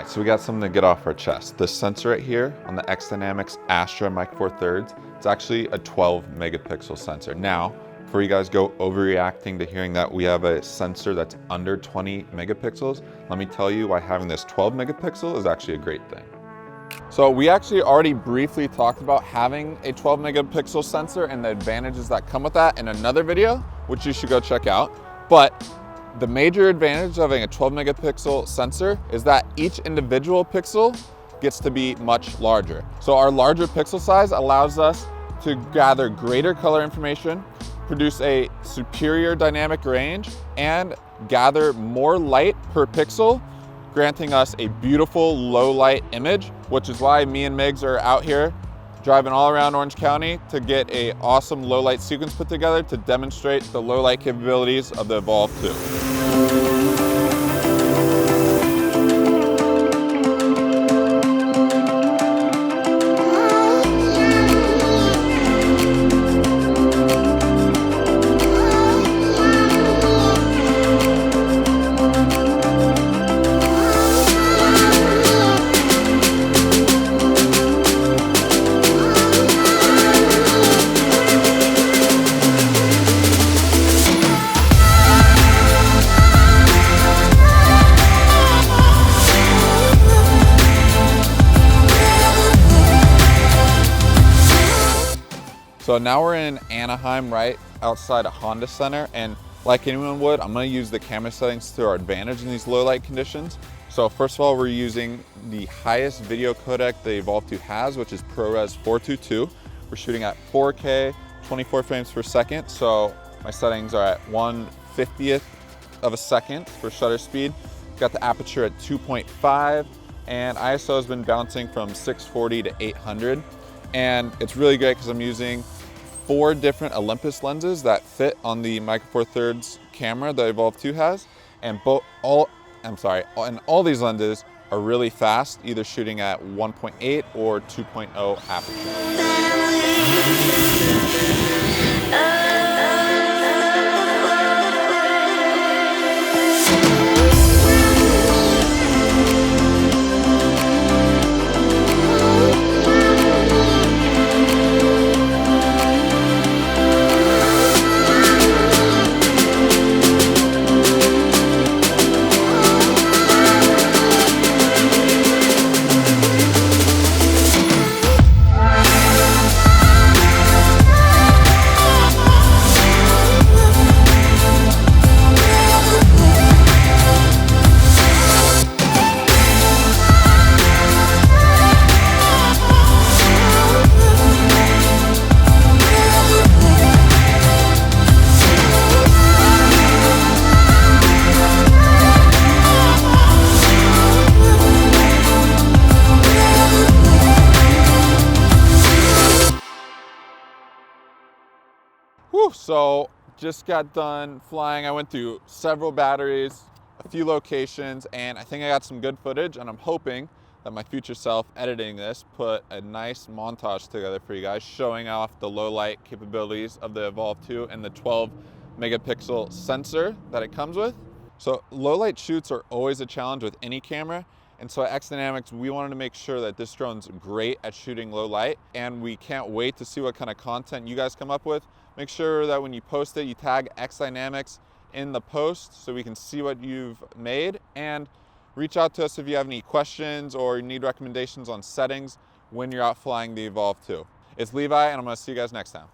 right, so we got something to get off our chest. This sensor right here on the XDynamics Astra Micro Four Thirds, it's actually a 12 megapixel sensor. Now, before you guys go overreacting to hearing that we have a sensor that's under 20 megapixels, let me tell you why having this 12 megapixel is actually a great thing. So we actually already briefly talked about having a 12 megapixel sensor and the advantages that come with that in another video, which you should go check out. But the major advantage of having a 12 megapixel sensor is that each individual pixel gets to be much larger. So our larger pixel size allows us to gather greater color information, produce a superior dynamic range, and gather more light per pixel, granting us a beautiful low light image, which is why me and Migs are out here driving all around Orange County to get an awesome low light sequence put together to demonstrate the low light capabilities of the Evolve 2. So now we're in Anaheim, right outside a Honda Center, and like anyone would, I'm going to use the camera settings to our advantage in these low light conditions. So first of all, we're using the highest video codec the Evolve 2 has, which is ProRes 422. We're shooting at 4K, 24 frames per second. So my settings are at 1/50th of a second for shutter speed. Got the aperture at 2.5, and ISO has been bouncing from 640 to 800. And it's really great because I'm using 4 different Olympus lenses that fit on the Micro Four Thirds camera the Evolve 2 has, and all these lenses are really fast, either shooting at 1.8 or 2.0 aperture. So just got done flying. I went through several batteries, a few locations, and I think I got some good footage, and I'm hoping that my future self editing this put a nice montage together for you guys showing off the low light capabilities of the Evolve 2 and the 12 megapixel sensor that it comes with. So low light shoots are always a challenge with any camera. And so at XDynamics, we wanted to make sure that this drone's great at shooting low light, and we can't wait to see what kind of content you guys come up with. Make sure that when you post it, you tag XDynamics in the post so we can see what you've made, and reach out to us if you have any questions or you need recommendations on settings when you're out flying the Evolve 2. It's Levi, and I'm gonna see you guys next time.